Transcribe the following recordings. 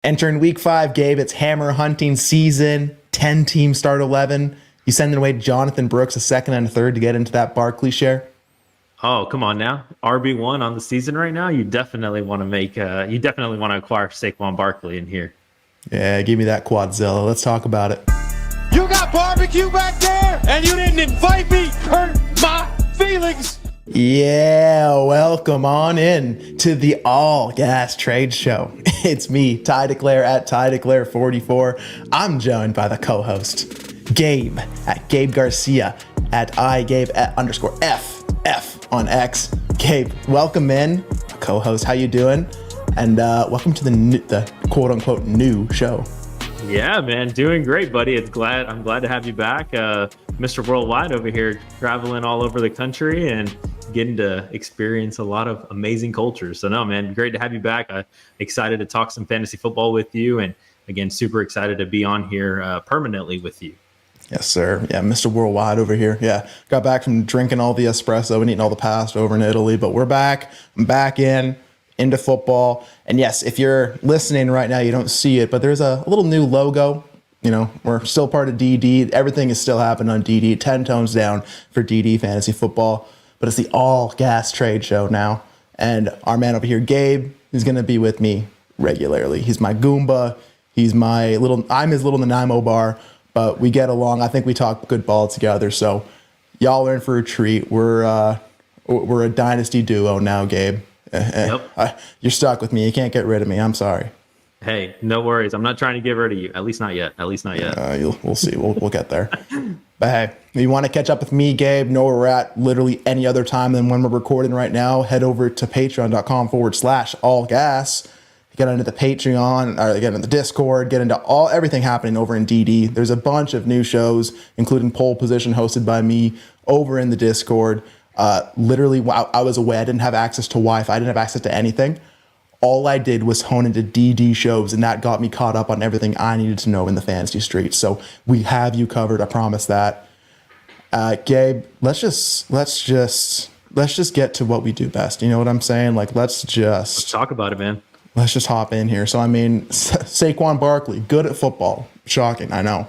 Entering week 5, Gabe, it's hammer hunting season. 10 team start 11. You sending away Jonathan Brooks a second and a third to get into that Barkley share? Oh, come on now. RB1 on the season right now. You definitely want to acquire Saquon Barkley in here. Yeah, give me that Quadzilla. Let's talk about it. You got barbecue back there and you didn't invite me. Hurt my feelings. Yeah, welcome on in to the All Gas Trade Show. It's me, Ty Declare at Ty Declare 44. I'm joined by the co-host, Gabe at Gabe Garcia at iGabe at _FF on X. Gabe, welcome in, co-host. How you doing? And welcome to the quote unquote new show. Yeah, man, doing great, buddy. I'm glad to have you back, Mr. Worldwide over here, traveling all over the country and getting to experience a lot of amazing cultures. So no, man, great to have you back. Excited to talk some fantasy football with you, and again, super excited to be on here permanently with you. Yes, sir. Yeah, Mr. Worldwide over here. Yeah, got back from drinking all the espresso and eating all the pasta over in Italy, but we're back. I'm back into football. And yes, if you're listening right now, you don't see it, but there's a little new logo. You know, we're still part of DD. Everything is still happening on DD. 10 tones down for DD fantasy football. But it's the All Gas Trade Show now. And our man over here, Gabe, is going to be with me regularly. He's my Goomba. I'm his little Nanaimo bar, but we get along. I think we talk good ball together. So y'all are in for a treat. We're a dynasty duo now, Gabe. Yep. You're stuck with me. You can't get rid of me. I'm sorry. Hey, no worries. I'm not trying to get rid of you. At least not yet. We'll see. We'll get there. But hey, if you want to catch up with me, Gabe, know where we're at literally any other time than when we're recording right now, head over to patreon.com/allgas. Get into the Patreon, or get into the Discord, get into everything happening over in DD. There's a bunch of new shows, including Pole Position hosted by me over in the Discord. Literally, while I was away, I didn't have access to Wi-Fi. I didn't have access to anything. All I did was hone into DD shows, and that got me caught up on everything I needed to know in the fantasy streets. So we have you covered. I promise that. Gabe, let's just get to what we do best. You know what I'm saying? Like, let's talk about it, man. Let's just hop in here. So, I mean, Saquon Barkley, good at football. Shocking, I know.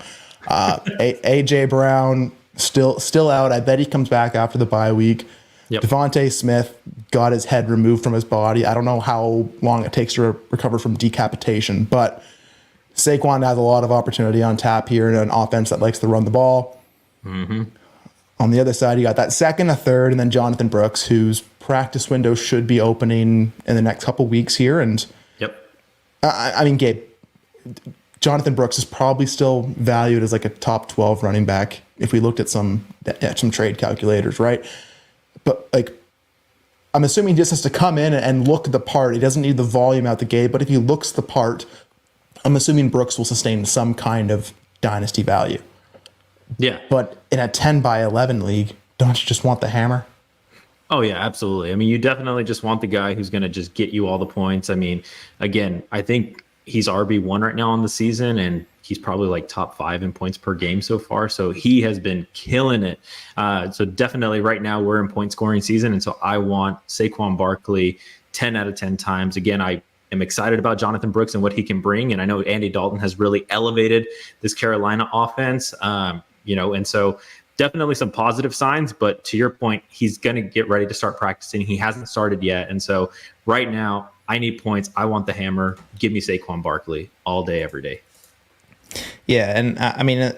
AJ Brown, still out. I bet he comes back after the bye week. Yep. Devontae Smith got his head removed from his body. I don't know how long it takes to recover from decapitation, but Saquon has a lot of opportunity on tap here in an offense that likes to run the ball. Mm-hmm. On the other side, you got that second, a third, and then Jonathan Brooks, whose practice window should be opening in the next couple weeks here. And yep. I mean, Gabe, Jonathan Brooks is probably still valued as like a top 12 running back if we looked at some trade calculators, right? But like, I'm assuming he just has to come in and look the part. He doesn't need the volume out the gate, but if he looks the part, I'm assuming Brooks will sustain some kind of dynasty value. Yeah. But in a 10 by 11 league, don't you just want the hammer? Oh, yeah, absolutely. I mean, you definitely just want the guy who's going to just get you all the points. I mean, again, I think he's RB1 right now on the season, and he's probably like top 5 in points per game so far. So he has been killing it. So definitely right now we're in point scoring season. And so I want Saquon Barkley 10 out of 10 times. Again, I am excited about Jonathan Brooks and what he can bring. And I know Andy Dalton has really elevated this Carolina offense, and so definitely some positive signs. But to your point, he's going to get ready to start practicing. He hasn't started yet. And so right now I need points. I want the hammer. Give me Saquon Barkley all day, every day. Yeah, and I mean,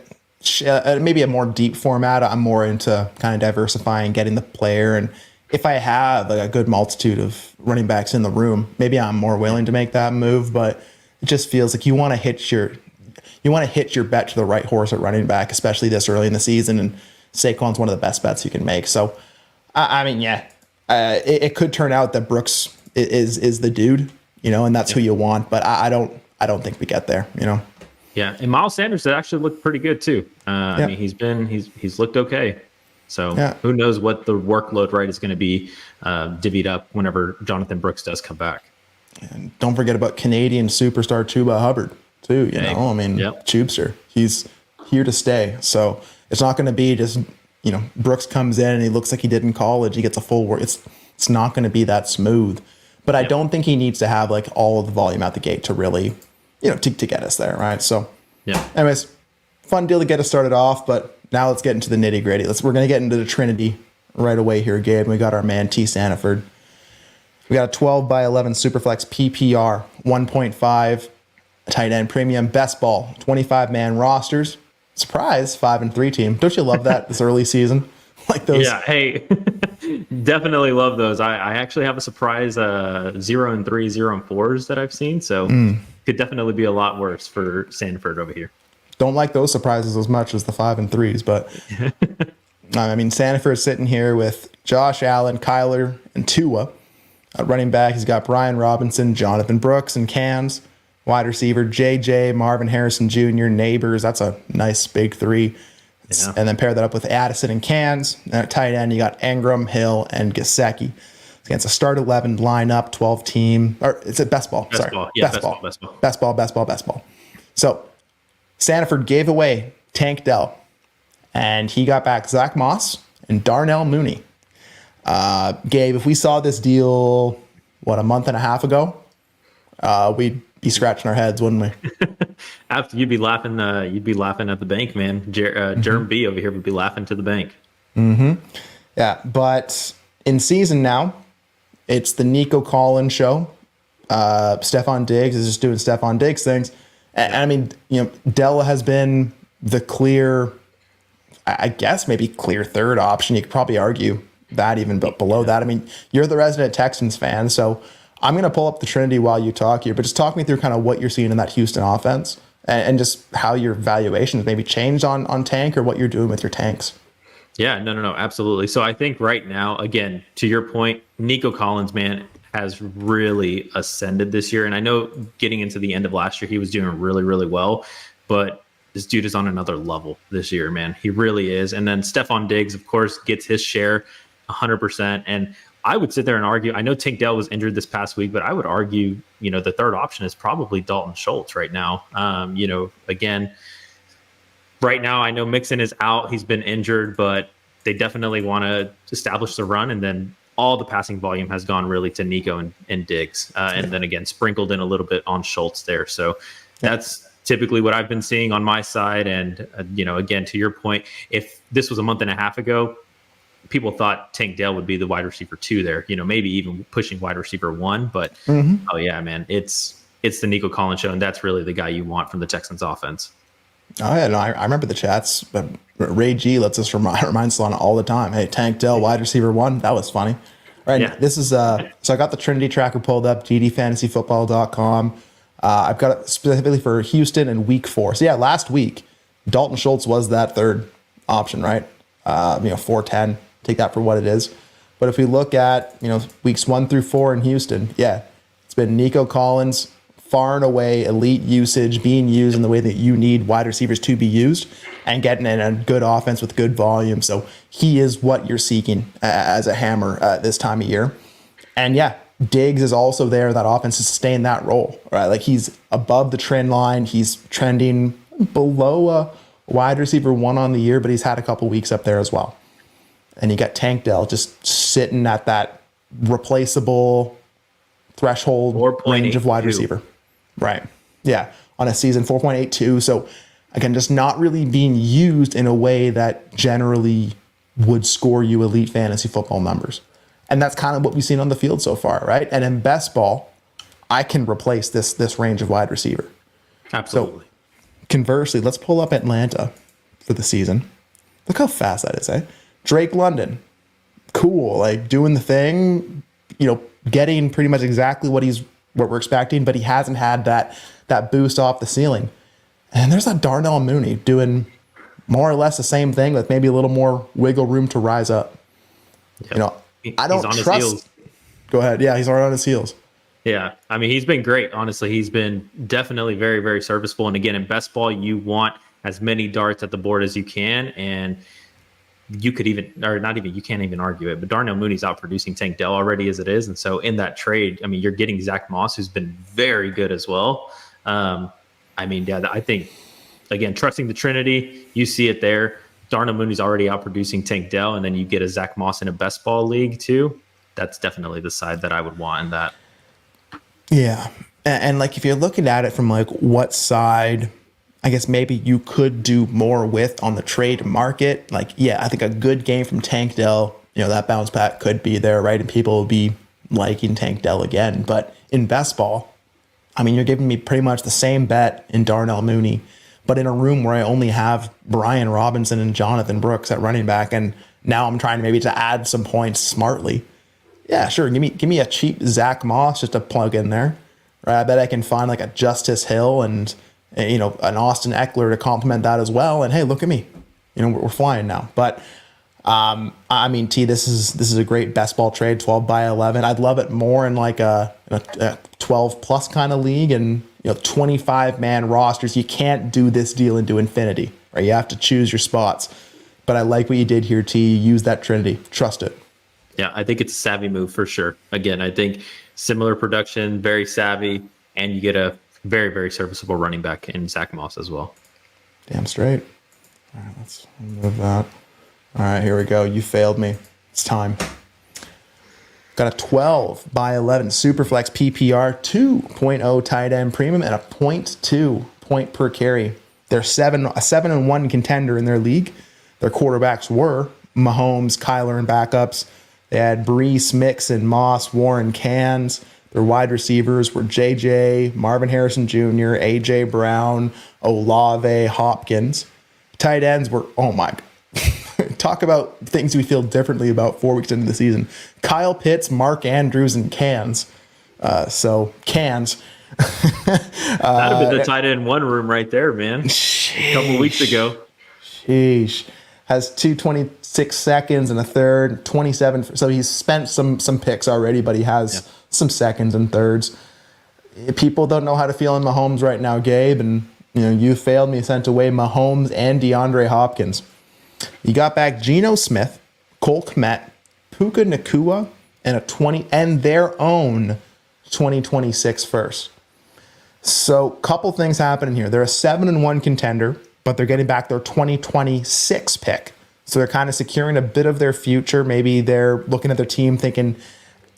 maybe a more deep format. I'm more into kind of diversifying, getting the player. And if I have like a good multitude of running backs in the room, maybe I'm more willing to make that move. But it just feels like you want to hit your bet to the right horse at running back, especially this early in the season. And Saquon's one of the best bets you can make. So, I mean, yeah, it could turn out that Brooks is the dude, and that's who you want. But I don't think we get there, Yeah, and Miles Sanders actually looked pretty good too. I mean, he's looked okay. So Who knows what the workload right is going to be divvied up whenever Jonathan Brooks does come back. And don't forget about Canadian superstar Chuba Hubbard too. I mean, Chubster, he's here to stay. So it's not going to be just Brooks comes in and he looks like he did in college. He gets a full work. It's not going to be that smooth. But I don't think he needs to have like all of the volume out the gate to really to get us there, right? So, Yeah. anyways, fun deal to get us started off, but now let's get into the nitty gritty. We're going to get into the Trinity right away here, Gabe. We got our man T. Sanford. We got a 12 by 11 Superflex PPR, 1.5 tight end premium, best ball, 25-man rosters. Surprise, 5-3 team. Don't you love that this early season? Like those. Yeah, hey, definitely love those. I actually have a surprise 0-3, 0-4s that I've seen. So could definitely be a lot worse for Sanford over here. Don't like those surprises as much as the 5-3s, but I mean, Sanford's sitting here with Josh Allen, Kyler, and Tua. Running back, he's got Brian Robinson, Jonathan Brooks, and Cans. Wide receiver, JJ, Marvin Harrison Jr., Neighbors. That's a nice big three. Yeah. And then pair that up with Addison and Cans. And at tight end, you got Engram, Hill, and Gesicki. Against a start 11 lineup, 12 team. Or it's a best ball. Best sorry. ball. Yeah, best ball. So Sanford gave away Tank Dell. And he got back Zach Moss and Darnell Mooney. Gabe, if we saw this deal, a month and a half ago, we'd be scratching our heads, wouldn't we? After you'd be laughing at the bank, man. Jerem B over here would be laughing to the bank. Mm-hmm. Yeah, but in season now, it's the Nico Collins show. Stephon Diggs is just doing Stephon Diggs things. And I mean, Della has been the clear, I guess maybe clear third option. You could probably argue that even, but below that, I mean, you're the resident Texans fan, so I'm going to pull up the Trinity while you talk here, but just talk me through kind of what you're seeing in that Houston offense and just how your valuations maybe changed on Tank or what you're doing with your tanks. Yeah, no, absolutely. So I think right now, again, to your point, Nico Collins, man, has really ascended this year. And I know getting into the end of last year, he was doing really, really well, but this dude is on another level this year, man. He really is. And then Stephon Diggs, of course, gets his share 100%. And I would sit there and argue, I know Tank Dell was injured this past week, but I would argue, the third option is probably Dalton Schultz right now. Again, right now I know Mixon is out. He's been injured, but they definitely want to establish the run. And then all the passing volume has gone really to Nico and Diggs. And then again, sprinkled in a little bit on Schultz there. So that's typically what I've been seeing on my side. And, again, to your point, if this was a month and a half ago, people thought Tank Dell would be the wide receiver 2 there, maybe even pushing wide receiver 1. But, oh, yeah, man, it's the Nico Collins show, and that's really the guy you want from the Texans offense. Oh, yeah, no, I remember the chats. But Ray G lets us remind Solana all the time, hey, Tank Dell, wide receiver 1. That was funny. All right, yeah. This is so I got the Trinity tracker pulled up, ddfantasyfootball.com. I've got it specifically for Houston in week 4. So, yeah, last week, Dalton Schultz was that third option, right? 410. Take that for what it is. But if we look at, weeks 1 through 4 in Houston, it's been Nico Collins, far and away elite usage, being used in the way that you need wide receivers to be used and getting in a good offense with good volume. So he is what you're seeking as a hammer this time of year. And Diggs is also there, that offense to sustain that role, right? Like he's above the trend line. He's trending below a wide receiver 1 on the year, but he's had a couple weeks up there as well. And you got Tank Dell just sitting at that replaceable threshold range of wide receiver. Right. Yeah. On a season 4.82. So again, just not really being used in a way that generally would score you elite fantasy football numbers. And that's kind of what we've seen on the field so far, right? And in best ball, I can replace this range of wide receiver. Absolutely. So conversely, let's pull up Atlanta for the season. Look how fast that is, eh? Drake London, cool, like doing the thing, getting pretty much exactly what we're expecting, but he hasn't had that boost off the ceiling. And there's that Darnell Mooney doing more or less the same thing with maybe a little more wiggle room to rise up. Yep. I don't trust. Go ahead. Yeah, he's already on his heels. Yeah, I mean, he's been great. Honestly, he's been definitely very, very serviceable. And again, in best ball, you want as many darts at the board as you can, and you could even, or not even, you can't even argue it, but Darnell Mooney's out producing Tank Dell already as it is. And so in that trade, I mean, you're getting Zach Moss, who's been very good as well. I think, again, trusting the Trinity, you see it there. Darnell Mooney's already out producing Tank Dell, and then you get a Zach Moss in a best ball league too. That's definitely the side that I would want in that. Yeah. And like, if you're looking at it from like what side, I guess maybe you could do more with on the trade market. Like, yeah, I think a good game from Tank Dell, that bounce back could be there, right? And people will be liking Tank Dell again. But in best ball, I mean, you're giving me pretty much the same bet in Darnell Mooney, but in a room where I only have Brian Robinson and Jonathan Brooks at running back, and now I'm trying maybe to add some points smartly. Yeah, sure. Give me a cheap Zach Moss just to plug in there. Right? I bet I can find like a Justice Hill and an Austin Eckler to complement that as well. And hey, look at me. We're flying now. But I mean, this is a great best ball trade, 12 by 11. I'd love it more in like a 12 plus kind of league, and 25 man rosters. You can't do this deal into infinity, right? You have to choose your spots. But I like what you did here, T. Use that Trinity. Trust it. Yeah, I think it's a savvy move for sure. Again, I think similar production, very savvy, and you get a very, very serviceable running back in Zach Moss as well. Damn straight. All right, let's move that. All right, here we go. You failed me. It's time. Got a 12 by 11 Superflex PPR 2.0 tight end premium and a 0.2 point per carry. They're a 7-1 contender in their league. Their quarterbacks were Mahomes, Kyler, and backups. They had Brees, Mixon, Moss, Warren, Cans. Their wide receivers were JJ, Marvin Harrison Jr., AJ Brown, Olave, Hopkins. Tight ends were, oh my, talk about things we feel differently about 4 weeks into the season. Kyle Pitts, Mark Andrews, and Cans. Cans. That'd have been the tight end one room right there, man. Sheesh. A couple weeks ago. Sheesh. Has 226 seconds and a third, 27. So he's spent some picks already, but he has some seconds and thirds. People don't know how to feel in Mahomes right now, Gabe, and you failed me, sent away Mahomes and DeAndre Hopkins. You got back Geno Smith, Cole Kmet, Puka Nacua, and their own 2026 first. So, couple things happening here. They're a 7-1 contender, but they're getting back their 2026 pick. So they're kind of securing a bit of their future. Maybe they're looking at their team thinking,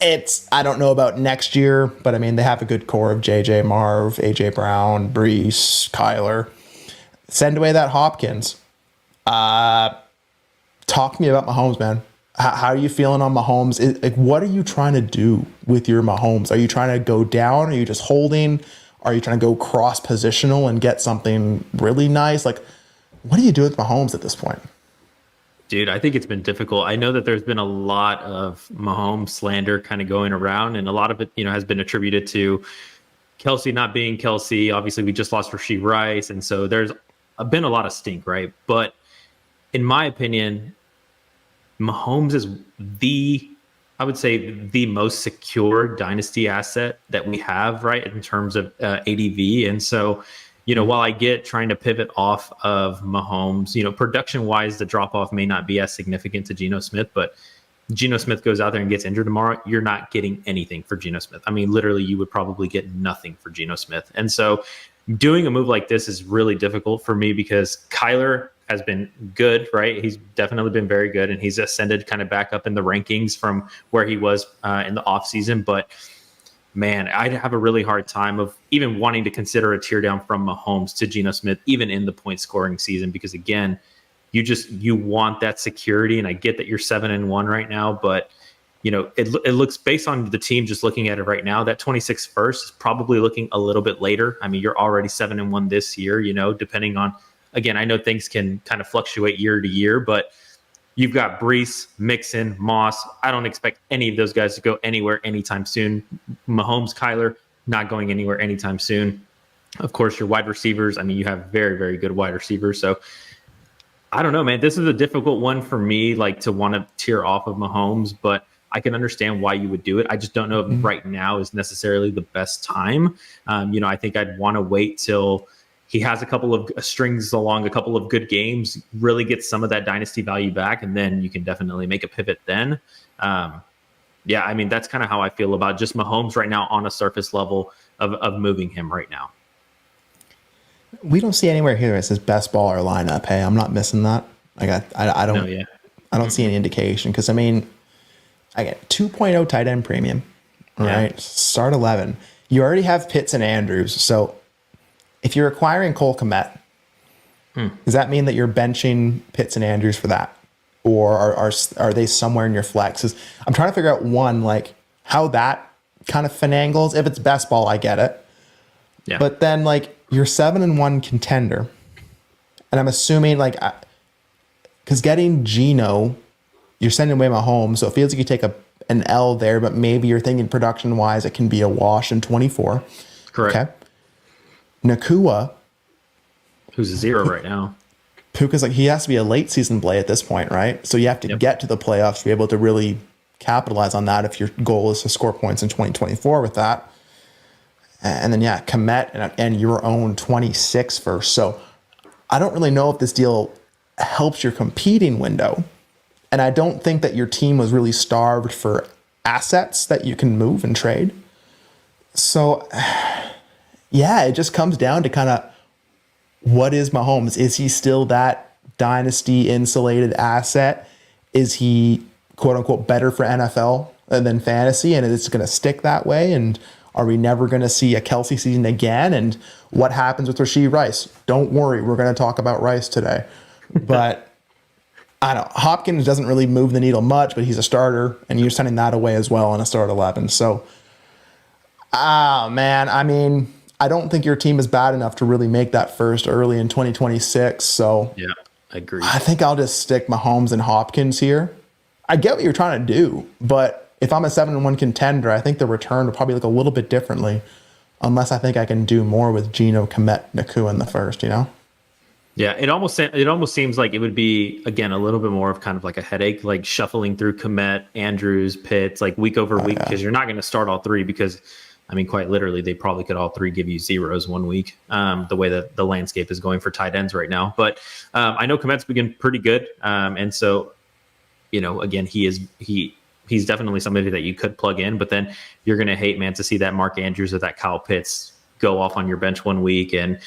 I don't know about next year, but I mean, they have a good core of JJ, Marv, AJ Brown, Brees, Kyler. Send away that Hopkins. Talk to me about Mahomes, man. How are you feeling on Mahomes? What are you trying to do with your Mahomes? Are you trying to go down? Are you just holding? Are you trying to go cross-positional and get something really nice? Like, what do you do with Mahomes at this point? Dude, I think it's been difficult. I know that there's been a lot of Mahomes slander kind of going around, and a lot of it, has been attributed to Kelsey not being Kelsey. Obviously, we just lost Rashee Rice, and so there's been a lot of stink, right? But in my opinion, Mahomes is I would say the most secure dynasty asset that we have, right, in terms of ADV. And so, while I get trying to pivot off of Mahomes, production-wise, the drop-off may not be as significant to Geno Smith, but Geno Smith goes out there and gets injured tomorrow, you're not getting anything for Geno Smith. I mean, literally, you would probably get nothing for Geno Smith. And so doing a move like this is really difficult for me because Kyler has been good, right? He's definitely been very good, and he's ascended kind of back up in the rankings from where he was in the offseason. But, man, I'd have a really hard time of even wanting to consider a tear down from Mahomes to Geno Smith, even in the point-scoring season, because, again, you want that security, and I get that you're 7-1 right now, but it looks, based on the team just looking at it right now, that 26 first is probably looking a little bit later. I mean, you're already 7-1 this year, depending on, again, I know things can kind of fluctuate year to year, but you've got Brees, Mixon, Moss. I don't expect any of those guys to go anywhere anytime soon. Mahomes, Kyler, not going anywhere anytime soon. Of course, your wide receivers, I mean, you have very, very good wide receivers. So I don't know, man. This is a difficult one for me, like, to want to tear off of Mahomes, but I can understand why you would do it. I just don't know if right now is necessarily the best time. I think I'd want to wait till he has a couple of strings along, a couple of good games, really get some of that dynasty value back, and then you can definitely make a pivot then. I mean, that's kind of how I feel about just Mahomes right now on a surface level of moving him right now. We don't see anywhere here that says best ball or lineup. Hey, I'm not missing that. I don't see any indication because, I mean, I get 2.0 tight end premium, right? Yeah. Start 11. you already have Pitts and Andrews. So if you're acquiring Cole Kmet, does that mean that you're benching Pitts and Andrews for that? Or are they somewhere in your flexes? I'm trying to figure out one, like how that kind of finagles. If it's best ball, I get it. Yeah. But then like you're 7-1 contender. And I'm assuming like, because getting Geno, you're sending away Mahomes. So it feels like you take an L there, but maybe you're thinking production wise, it can be a wash in 24. Correct. Okay. Nakua, who's a 0 right now. Puka's like, he has to be a late season play at this point, right? So you have to get to the playoffs to be able to really capitalize on that if your goal is to score points in 2024 with that. And then, Kmet and your own 26 first. So I don't really know if this deal helps your competing window. And I don't think that your team was really starved for assets that you can move and trade. So, it just comes down to kind of, what is Mahomes? Is he still that dynasty insulated asset? Is he quote unquote better for NFL than fantasy? And it's going to stick that way? And are we never going to see a Kelsey season again? And what happens with Rashee Rice? Don't worry, we're going to talk about Rice today. But I don't know. Hopkins doesn't really move the needle much, but he's a starter, and you're sending that away as well in a start 11. So, man, I mean, I don't think your team is bad enough to really make that first early in 2026. So yeah, I agree. I think I'll just stick Mahomes and Hopkins here. I get what you're trying to do, but if I'm a 7-1 contender, I think the return will probably look a little bit differently, unless I think I can do more with Geno, Kmet, Nakua in the first, Yeah, it almost seems like it would be, again, a little bit more of kind of like a headache, like shuffling through Kmet, Andrews, Pitts, like week over week, because you're not going to start all three because, I mean, quite literally, they probably could all three give you zeros one week, the way that the landscape is going for tight ends right now. But I know Kmet's been pretty good. And so, again, he's definitely somebody that you could plug in, but then you're going to hate, man, to see that Mark Andrews or that Kyle Pitts go off on your bench one week. And,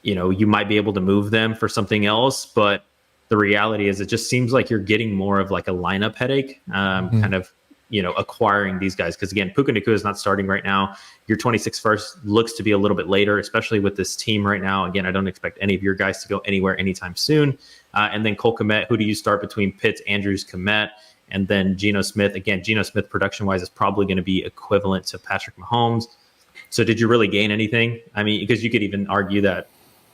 you might be able to move them for something else, but the reality is it just seems like you're getting more of like a lineup headache, kind of, acquiring these guys. Because again, Puka Nakua is not starting right now. Your 26 first looks to be a little bit later, especially with this team right now. Again, I don't expect any of your guys to go anywhere anytime soon. And then Cole Kmet, who do you start between Pitts, Andrews, Kmet, and then Geno Smith? Again, Geno Smith production-wise is probably going to be equivalent to Patrick Mahomes. So did you really gain anything? I mean, because you could even argue that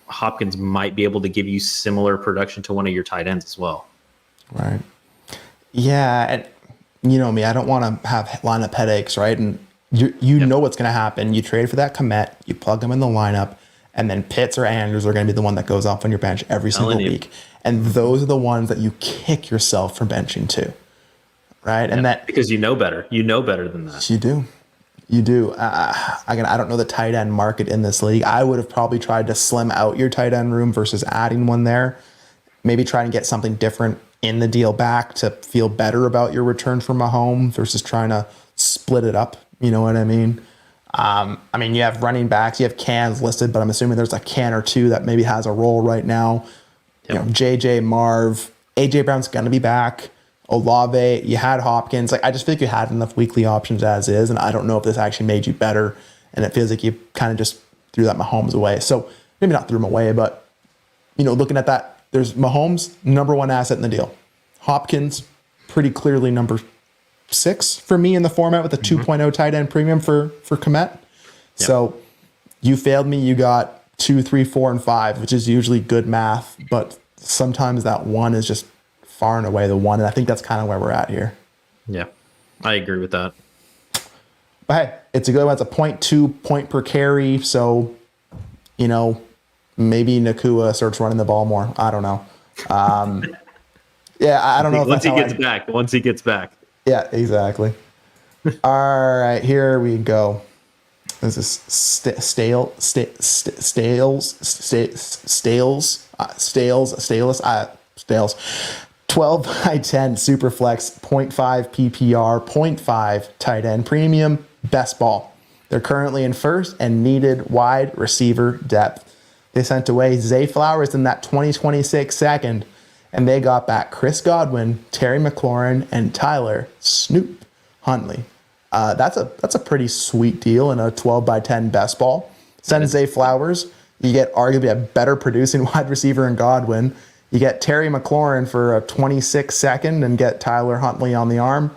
Hopkins might be able to give you similar production to one of your tight ends as well. Right. Yeah. And you know me, I don't want to have lineup headaches, right? And you know what's going to happen. You trade for that Kmet, you plug them in the lineup, and then Pitts or Andrews are going to be the one that goes off on your bench every single week. And those are the ones that you kick yourself for benching too. Right. And that because you know better than that. You do. Again, I don't know the tight end market in this league. I would have probably tried to slim out your tight end room versus adding one there. Maybe try and get something different in the deal back to feel better about your return from Mahomes versus trying to split it up. You know what I mean? You have running backs, you have cans listed, but I'm assuming there's a can or two that maybe has a role right now. Yep. JJ, Marv, AJ Brown's going to be back. Olave, you had Hopkins. Like, I just feel like you had enough weekly options as is, and I don't know if this actually made you better. And it feels like you kind of just threw that Mahomes away. So maybe not threw him away, but looking at that, there's Mahomes, number one asset in the deal. Hopkins, pretty clearly number 6 for me in the format with a 2.0 tight end premium for Kmet. Yep. So you failed me. You got 2, 3, 4, and 5, which is usually good math, but sometimes that one is just far and away the one, and I think that's kind of where we're at here. Yeah, I agree with that. But hey, it's a good one. It's a 0.2 point per carry, so maybe Nakua starts running the ball more. I don't know. I don't know if once he gets back. Yeah, exactly. All right, here we go. This is Stales. 12 by 10 Superflex, 0.5 PPR, 0.5 tight end premium, best ball. They're currently in first and needed wide receiver depth. They sent away Zay Flowers in that 2026 second, and they got back Chris Godwin, Terry McLaurin, and Tyler Snoop Huntley. That's a pretty sweet deal in a 12 by 10 best ball. Send Zay Flowers. You get arguably a better producing wide receiver in Godwin. You get Terry McLaurin for a 26 second and get Tyler Huntley on the arm.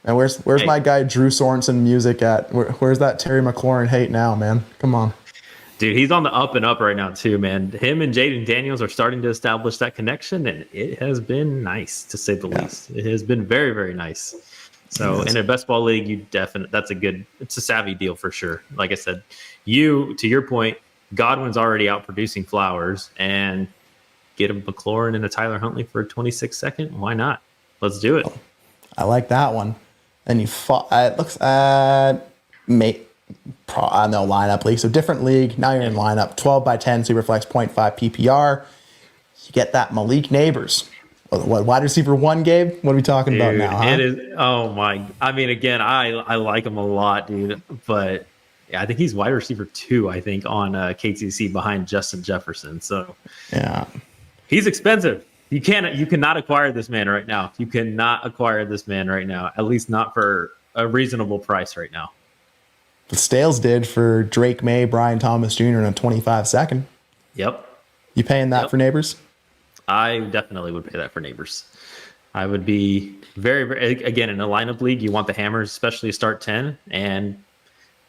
And where's my guy Drew Sorensen music at? Where's that Terry McLaurin hate now, man? Come on. Dude, he's on the up and up right now too, man. Him and Jaden Daniels are starting to establish that connection, and it has been nice, to say the least. It has been very, very nice. So in a best ball league, it's a savvy deal for sure. Like I said, to your point, Godwin's already out producing Flowers, and get a McLaurin and a Tyler Huntley for a 26 second. Why not? Let's do it. I like that one. And it looks at lineup league. So different league. Now you're in lineup. 12 by 10 Superflex 0.5 PPR. You get that Malik Neighbors. What wide receiver 1, Gabe? What are we talking about now? Huh? It is. Oh my! I mean, again, I like him a lot, dude. But yeah, I think he's wide receiver 2. I think on KTC behind Justin Jefferson. So yeah, he's expensive. You cannot acquire this man right now. You cannot acquire this man right now. At least not for a reasonable price right now. The Stales did for Drake May, Brian Thomas Jr. in a 25 second. Yep. You paying that for Neighbors? I definitely would pay that for Neighbors. I would be very, very, again, in a lineup league, you want the hammers, especially to start 10. And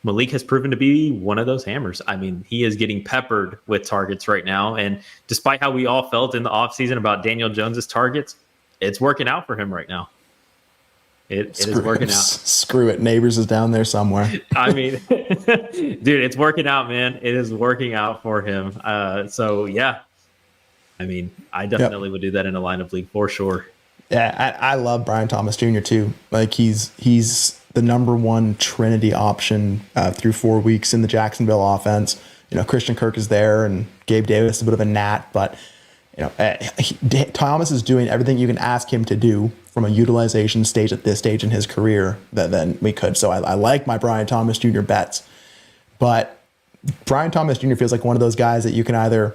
Malik has proven to be one of those hammers. I mean, he is getting peppered with targets right now. And despite how we all felt in the offseason about Daniel Jones's targets, it's working out for him right now. It is working out. Screw it. Neighbors is down there somewhere. I mean, dude, it's working out, man. It is working out for him. So, yeah. I mean, I definitely would do that in a lineup league for sure. Yeah, I love Brian Thomas Jr. too. Like he's the number 1 Trinity option through 4 weeks in the Jacksonville offense. You know, Christian Kirk is there and Gabe Davis is a bit of a gnat, but you know, Thomas is doing everything you can ask him to do from a utilization stage at this stage in his career than we could. So I like my Brian Thomas Jr. bets, but Brian Thomas Jr. feels like one of those guys that you can either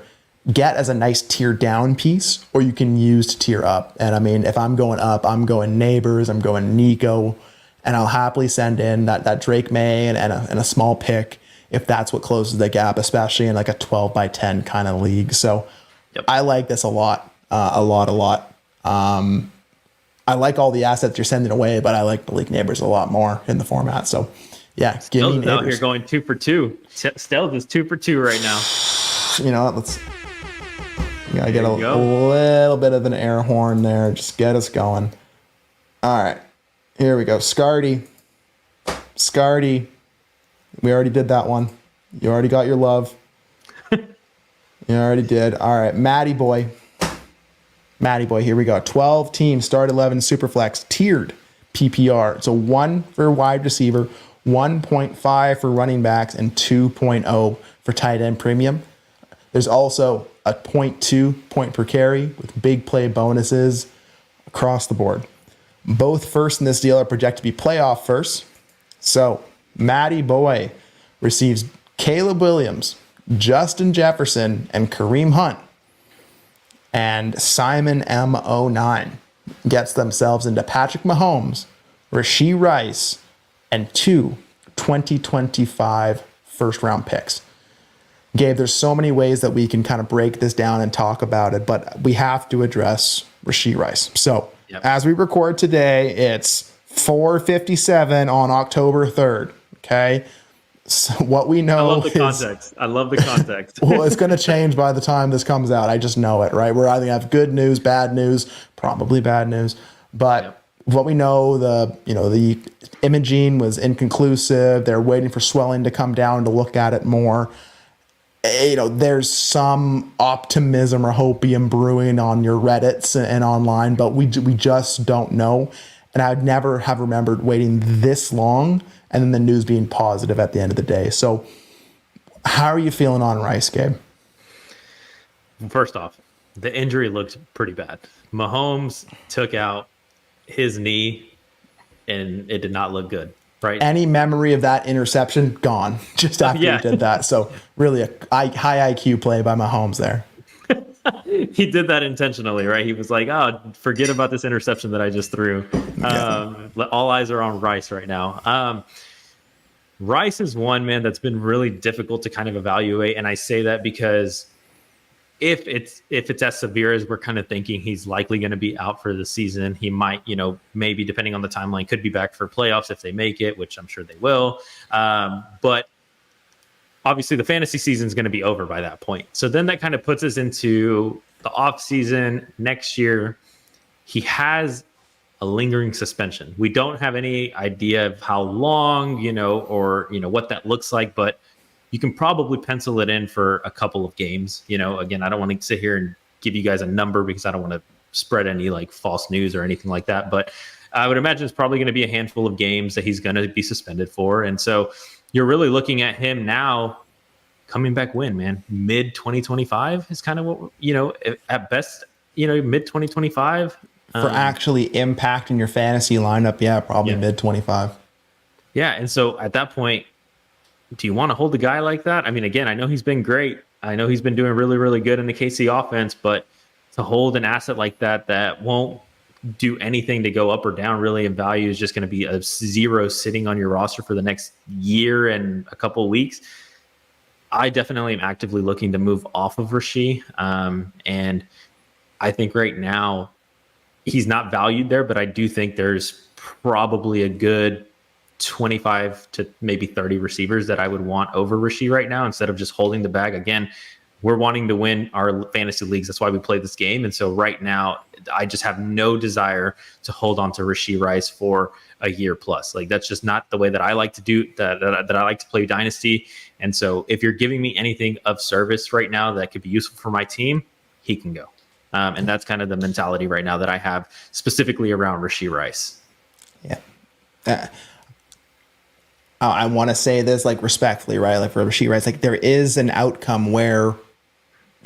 get as a nice tier down piece or you can use to tier up. And I mean, if I'm going up, I'm going Neighbors, I'm going Nico, and I'll happily send in that Drake May and a small pick if that's what closes the gap, especially in like a 12 by 10 kind of league. So I like this a lot. I like all the assets you're sending away, but I like Malik Neighbors a lot more in the format. So yeah, give me Neighbors. Out here going 2 for 2. Stealth is 2 for 2 right now. You know, let's get a little bit of an air horn there. Just get us going. All right, here we go. Scardy. We already did that one. You already got your love. You already did. All right, Matty boy, here we go. 12 teams, start 11, Superflex, tiered PPR. So 1 for wide receiver, 1.5 for running backs, and 2.0 for tight end premium. There's also a 0.2 point per carry with big play bonuses across the board. Both first in this deal are projected to be playoff first. So Matty boy receives Caleb Williams, Justin Jefferson, and Kareem Hunt. And Simon M09 gets themselves into Patrick Mahomes, Rashee Rice, and 2 2025 first round picks. Gabe, there's so many ways that we can kind of break this down and talk about it, but we have to address Rashee Rice. So as we record today, it's 4:57 on October 3rd. Okay. So what we know I love the context. Well, it's going to change by the time this comes out. I just know it, right? We're either going to have good news, bad news, probably bad news. But what we know, the imaging was inconclusive. They're waiting for swelling to come down to look at it more. There's some optimism or hopium brewing on your Reddits and online, but we just don't know. And I'd never have remembered waiting this long and then the news being positive at the end of the day. So how are you feeling on Rice, Gabe? First off, the injury looked pretty bad. Mahomes took out his knee and it did not look good. Right. Any memory of that interception gone just after he did that. So really a high IQ play by Mahomes there. he did that intentionally, right? He was like, "Oh, forget about this interception that I just threw." All eyes are on Rice right now. Rice is one, man, that's been really difficult to kind of evaluate, and I say that because if it's as severe as we're kind of thinking, he's likely going to be out for the season. He might, maybe depending on the timeline, could be back for playoffs if they make it, which I'm sure they will. But obviously the fantasy season is going to be over by that point. So then that kind of puts us into the off season next year. He has a lingering suspension. We don't have any idea of how long, or what that looks like, but you can probably pencil it in for a couple of games. Again, I don't want to sit here and give you guys a number because I don't want to spread any like false news or anything like that. But I would imagine it's probably going to be a handful of games that he's going to be suspended for. And so you're really looking at him now coming back when, man, mid 2025 is kind of what, at best, mid 2025 for actually impacting your fantasy lineup. Yeah, probably mid 25. Yeah. And so at that point, do you want to hold a guy like that? I mean, again, I know he's been great. I know he's been doing really, really good in the KC offense, but to hold an asset like that won't do anything to go up or down really in value is just going to be a zero sitting on your roster for the next year and a couple of weeks. I definitely am actively looking to move off of Rashee. And I think right now he's not valued there, but I do think there's probably a good 25 to maybe 30 receivers that I would want over Rashee right now instead of just holding the bag. Again, we're wanting to win our fantasy leagues. That's why we play this game. And so right now, I just have no desire to hold on to Rashee Rice for a year plus. Like, that's just not the way that I like to do that I like to play Dynasty. And so if you're giving me anything of service right now that could be useful for my team, he can go. And that's kind of the mentality right now that I have specifically around Rashee Rice. Yeah. I want to say this like respectfully, right? Like for Rashee Rice, like there is an outcome where,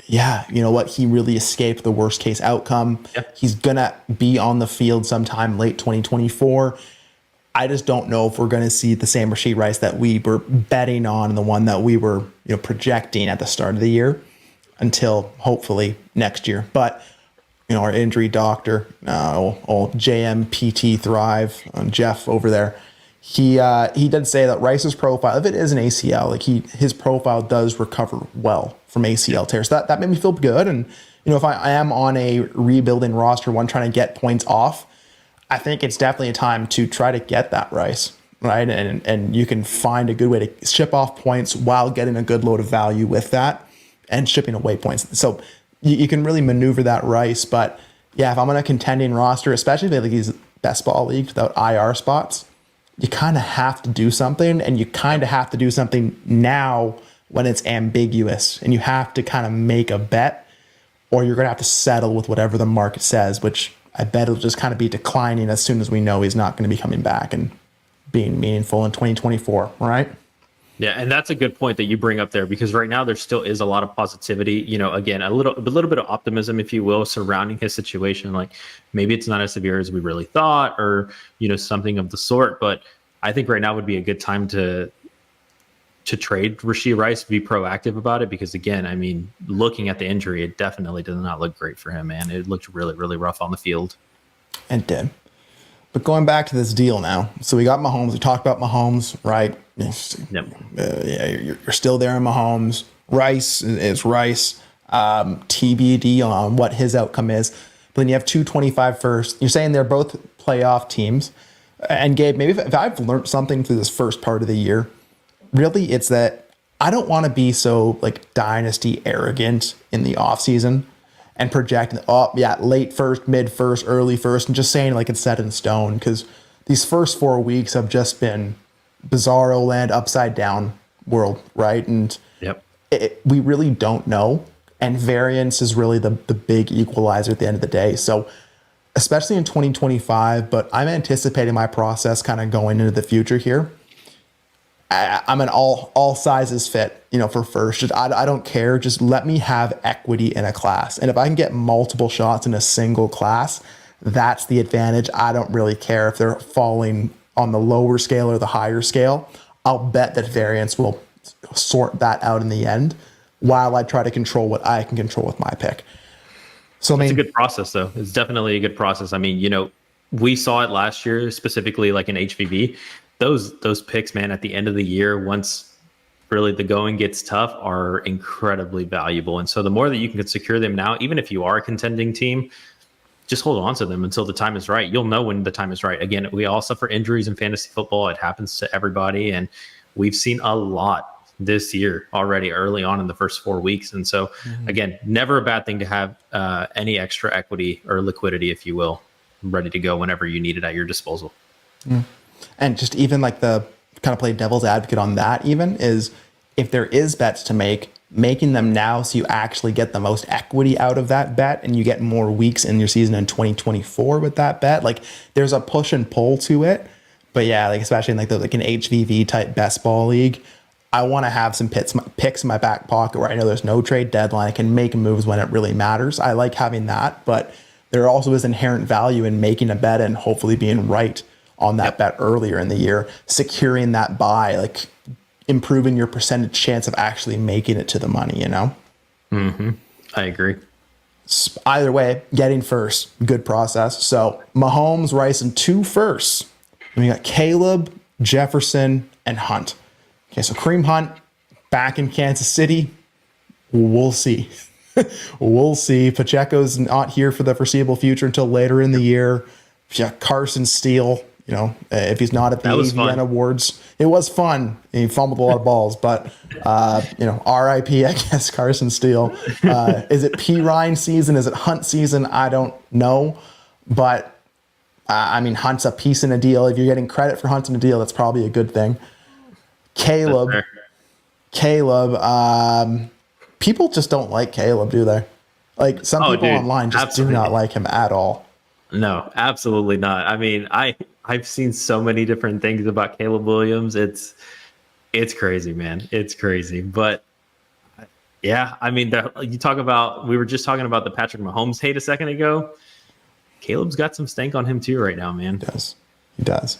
yeah, you know what? He really escaped the worst case outcome. Yep. He's going to be on the field sometime late 2024. I just don't know if we're going to see the same Rashee Rice that we were betting on and the one that we were, projecting at the start of the year until hopefully next year. But, our injury doctor, old JMPT Thrive, Jeff over there, he did say that Rice's profile, if it is an ACL, like his profile does recover well from ACL tears. So that made me feel good. And, if I am on a rebuilding roster, one trying to get points off, I think it's definitely a time to try to get that Rice, right? And you can find a good way to ship off points while getting a good load of value with that and shipping away points. So you can really maneuver that Rice. But yeah, if I'm on a contending roster, especially if like these best ball leagues without IR spots, you kind of have to do something, and you kind of have to do something now when it's ambiguous, and you have to kind of make a bet, or you're going to have to settle with whatever the market says, which I bet it'll just kind of be declining as soon as we know he's not going to be coming back and being meaningful in 2024, right? Yeah, and that's a good point that you bring up there, because right now there still is a lot of positivity, again, a little bit of optimism, if you will, surrounding his situation. Like maybe it's not as severe as we really thought, or, something of the sort. But I think right now would be a good time to trade Rashee Rice, be proactive about it, because again, I mean, looking at the injury, it definitely does not look great for him, man. It looked really, really rough on the field. It did. But going back to this deal now, so we got Mahomes. We talked about Mahomes, right? Yep. You're still there in Mahomes. Rice is Rice. TBD on what his outcome is. But then you have 225 first. You're saying they're both playoff teams. And Gabe, maybe if I've learned something through this first part of the year, really it's that I don't want to be so like dynasty arrogant in the offseason and projecting, late first, mid first, early first, and just saying like it's set in stone, because these first 4 weeks have just been bizarro land, upside down world, right? And yep, we really don't know. And variance is really the big equalizer at the end of the day. So especially in 2025, but I'm anticipating my process kind of going into the future here. I'm an all sizes fit, for first. Just, I don't care. Just let me have equity in a class. And if I can get multiple shots in a single class, that's the advantage. I don't really care if they're falling on the lower scale or the higher scale. I'll bet that variance will sort that out in the end while I try to control what I can control with my pick. So I It's a mean, good process, though. It's definitely a good process. I mean, we saw it last year, specifically like in HVB. Those picks, man, at the end of the year, once really the going gets tough, are incredibly valuable. And so the more that you can secure them now, even if you are a contending team, just hold on to them until the time is right. You'll know when the time is right. Again, we all suffer injuries in fantasy football. It happens to everybody. And we've seen a lot this year already early on in the first 4 weeks. And so, again, never a bad thing to have any extra equity or liquidity, if you will, ready to go whenever you need it at your disposal. and just even like the kind of play devil's advocate on that even is if there is bets to make, making them now so you actually get the most equity out of that bet and you get more weeks in your season in 2024 with that bet. Like there's a push and pull to it. But yeah, like especially in like an HVV type best ball league, I want to have some picks in my back pocket where I know there's no trade deadline. I can make moves when it really matters. I like having that, but there also is inherent value in making a bet and hopefully being right on that bet earlier in the year, securing that buy, like improving your percentage chance of actually making it to the money, I agree. Either way, getting first, good process. So Mahomes, Rice, and 2 firsts. And we got Caleb, Jefferson, and Hunt. Okay, so Kareem Hunt back in Kansas City. We'll see. We'll see. Pacheco's not here for the foreseeable future until later in the year. Yeah, Carson Steele, if he's not at the AVN Awards, it was fun. He fumbled a lot of balls, but RIP, I guess, Carson Steele. Is it P. Ryan season? Is it Hunt season? I don't know, but I mean, Hunt's a piece in a deal. If you're getting credit for Hunt in a deal, that's probably a good thing. Caleb, people just don't like Caleb, do they? Like some people online just do not like him at all. No, absolutely not. I mean, I've seen so many different things about Caleb Williams. It's crazy, man. It's crazy. But yeah, I mean, we were just talking about the Patrick Mahomes hate a second ago. Caleb's got some stank on him too right now, man. He does.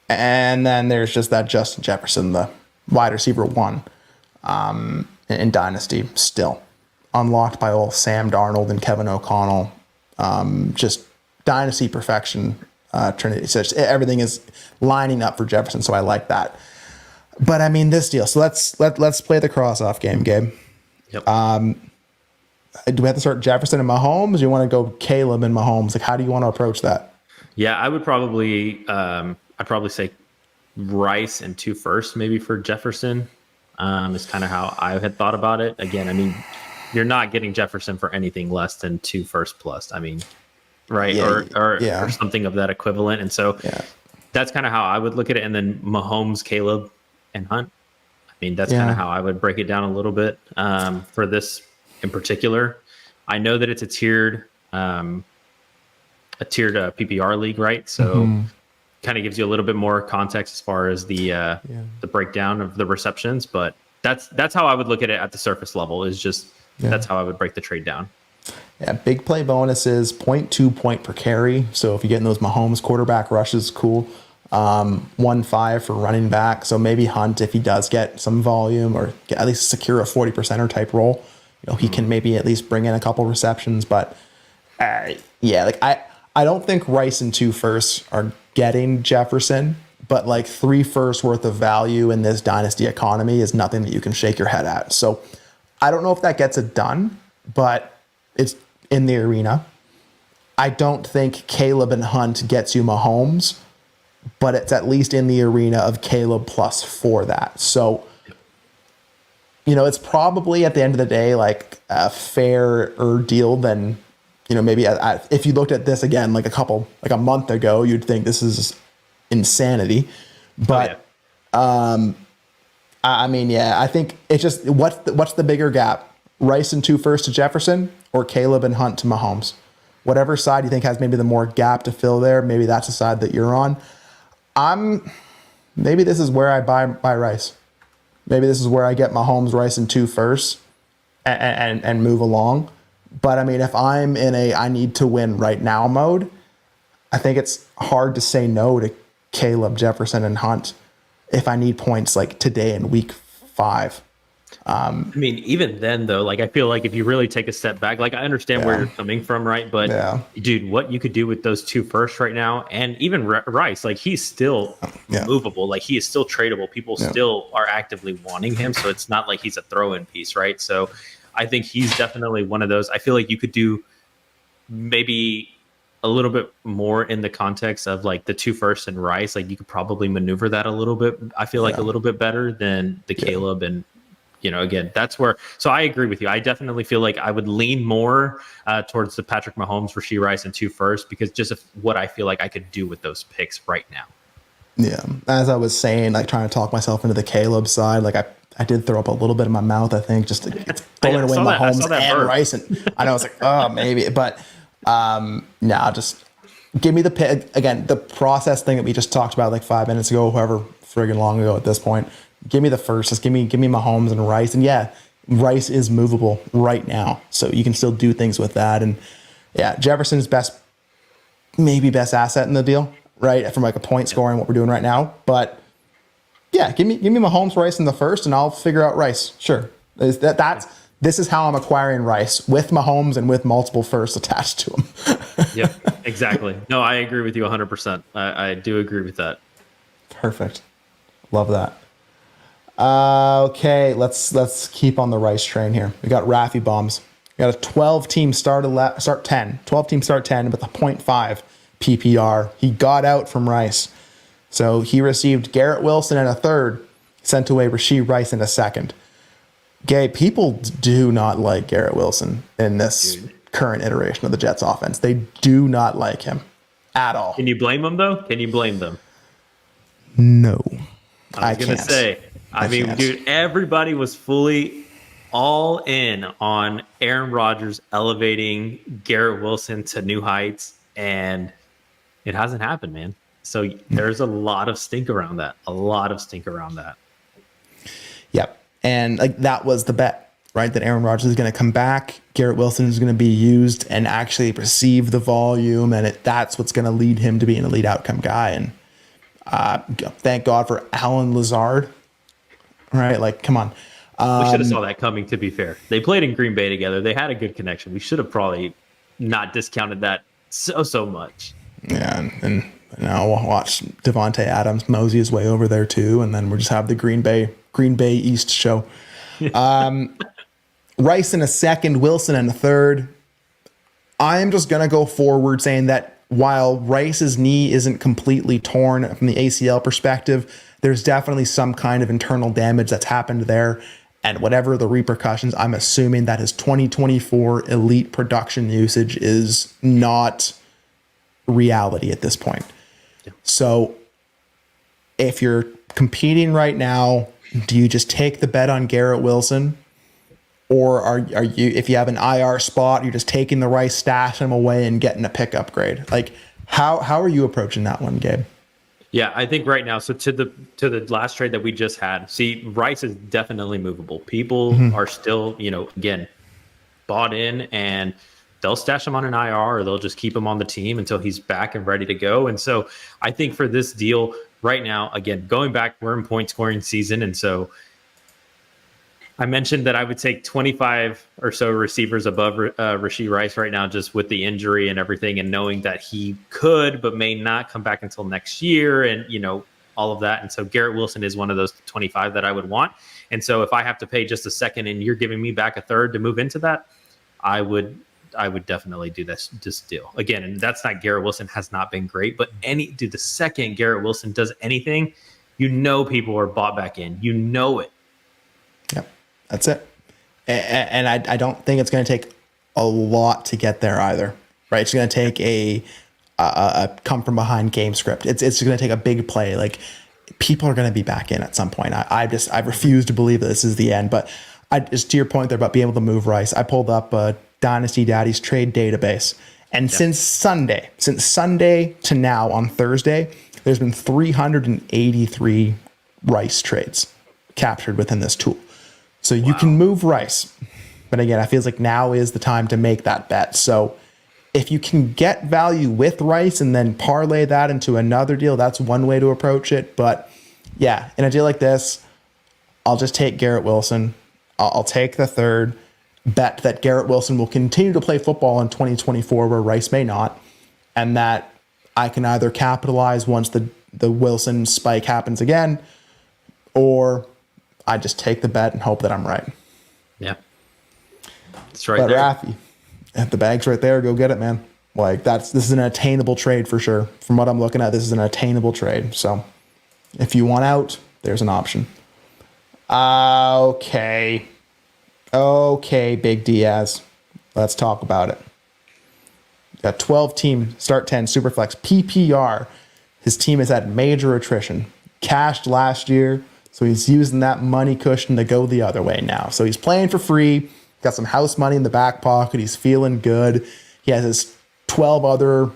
And then there's just that Justin Jefferson, the wide receiver 1 in Dynasty, still unlocked by old Sam Darnold and Kevin O'Connell. Just Dynasty perfection, Trinity. So everything is lining up for Jefferson, so I like that. But I mean, this deal. So let's play the cross-off game, Gabe. Yep. Do we have to start Jefferson and Mahomes? Or do you want to go Caleb and Mahomes? Like, how do you want to approach that? Yeah, I would probably say Rice and 2 firsts maybe for Jefferson. Is kind of how I had thought about it. Again, I mean, you're not getting Jefferson for anything less than 2 first plus. I mean, right? Or something of that equivalent. And so that's kind of how I would look at it. And then Mahomes, Caleb, and Hunt. I mean, that's kind of how I would break it down a little bit for this in particular. I know that it's a tiered PPR league, right? So kind of gives you a little bit more context as far as the breakdown of the receptions. But that's how I would look at it at the surface level. Is just that's how I would break the trade down. Yeah, big play bonuses, 0.2 point per carry. So if you're getting those Mahomes quarterback rushes, cool. 1.5 for running back. So maybe Hunt, if he does get some volume or at least secure a 40%er type role, he can maybe at least bring in a couple receptions. But I don't think Rice and 2 firsts are getting Jefferson, but like 3 firsts worth of value in this dynasty economy is nothing that you can shake your head at. So I don't know if that gets it done, but it's in the arena. I don't think Caleb and Hunt gets you Mahomes, but it's at least in the arena of Caleb plus for that. So, it's probably at the end of the day, like a fairer deal than, maybe if you looked at this again, like a month ago, you'd think this is insanity. But, I mean, I think it's just, what's the bigger gap? Rice and 2 firsts to Jefferson or Caleb and Hunt to Mahomes? Whatever side you think has maybe the more gap to fill there, maybe that's the side that you're on. Maybe this is where I buy Rice. Maybe this is where I get Mahomes, Rice, and 2 firsts and move along. But I mean, if I'm in I need to win right now mode, I think it's hard to say no to Caleb, Jefferson, and Hunt if I need points like today in week 5. I mean, even then, though, like I feel like if you really take a step back, like I understand where you're coming from, right? But dude, what you could do with those 2 firsts right now, and even Rice, like he's still movable, like he is still tradable. People still are actively wanting him, so it's not like he's a throw-in piece, right? So I think he's definitely one of those. I feel like you could do maybe a little bit more in the context of like the 2 firsts and Rice. Like you could probably maneuver that a little bit. I feel like a little bit better than the Caleb and. Again, that's where. So I agree with you. I definitely feel like I would lean more towards the Patrick Mahomes, Rashee Rice, and 2 firsts because just of what I feel like I could do with those picks right now. Yeah, as I was saying, like trying to talk myself into the Caleb side, like I did throw up a little bit in my mouth. I think just throwing away Mahomes and Rice, and I know it's like oh maybe, but just give me the pick again. The process thing that we just talked about like 5 minutes ago, however friggin' long ago at this point. Give me the first. Just give me Mahomes and Rice. And Rice is movable right now. So you can still do things with that. And Jefferson's best asset in the deal, right? From like a point scoring, what we're doing right now. But give me Mahomes, Rice in the first, and I'll figure out Rice. Sure. This is how I'm acquiring Rice with Mahomes and with multiple firsts attached to him. Yep, exactly. No, I agree with you 100%. I do agree with that. Perfect. Love that. Okay, let's keep on the Rice train here. We got Raffy bombs. We got a 12-team start 10 with a 0.5 PPR. He got out from Rice. So he received Garrett Wilson in a third, sent away Rashee Rice in a second. Gabe, people do not like Garrett Wilson in this current iteration of the Jets offense. They do not like him at all. Can you blame them, though? Can you blame them? No. I was going to say, dude, everybody was fully all in on Aaron Rodgers elevating Garrett Wilson to new heights, and it hasn't happened, man. So there's a lot of stink around that. Yep. And like that was the bet, right? That Aaron Rodgers is going to come back. Garrett Wilson is going to be used and actually receive the volume. And that's what's going to lead him to be an elite outcome guy. And thank God for Alan Lazard, right? Like, come on. We should have saw that coming, to be fair. They played in Green Bay together. They had a good connection. We should have probably not discounted that so much. Yeah, and now we'll watch Devontae Adams mosey his way over there too, and then we'll just have the Green Bay East show. Rice in a second, Wilson in a third. I'm just gonna go forward saying that while Rice's knee isn't completely torn from the ACL perspective, there's definitely some kind of internal damage that's happened there. And whatever the repercussions, I'm assuming that his 2024 elite production usage is not reality at this point. Yeah. So if you're competing right now, do you just take the bet on Garrett Wilson? Or are you, if you have an IR spot, you're just taking the Rice, stash him away and getting a pick upgrade? Like how are you approaching that one, Gabe? Yeah, I think right now, so to the last trade that we just had, see, Rice is definitely movable. People are still, again, bought in, and they'll stash him on an IR or they'll just keep him on the team until he's back and ready to go. And so I think for this deal right now, again, going back, we're in point scoring season. And so I mentioned that I would take 25 or so receivers above Rashee Rice right now, just with the injury and everything, and knowing that he could but may not come back until next year, and all of that. And so Garrett Wilson is one of those 25 that I would want. And so if I have to pay just a second and you're giving me back a third to move into that, I would definitely do this deal again. And that's not, Garrett Wilson has not been great, but the second Garrett Wilson does anything, people are bought back in. It. Yep. That's it. And I don't think it's going to take a lot to get there either, right? It's going to take a come from behind game script. It's going to take a big play. Like, people are going to be back in at some point. I refuse to believe that this is the end, but just to your point there about being able to move Rice, I pulled up Dynasty Daddy's trade database. And since Sunday to now on Thursday, there's been 383 Rice trades captured within this tool. So you can move Rice. But again, I feel like now is the time to make that bet. So if you can get value with Rice and then parlay that into another deal, that's one way to approach it. But yeah, in a deal like this, I'll just take Garrett Wilson. I'll take the third. Bet that Garrett Wilson will continue to play football in 2024 where Rice may not, and that I can either capitalize once the Wilson spike happens again, or I just take the bet and hope that I'm right. Yeah. It's right but there. Rafi, if the bag's right there, go get it, man. Like this is an attainable trade for sure. From what I'm looking at, this is an attainable trade. So if you want out, there's an option. Okay, Big Diaz. Let's talk about it. Got 12 team start 10 Superflex PPR. His team has had major attrition. Cashed last year, so he's using that money cushion to go the other way now. So he's playing for free. Got some house money in the back pocket. He's feeling good. He has his 12 other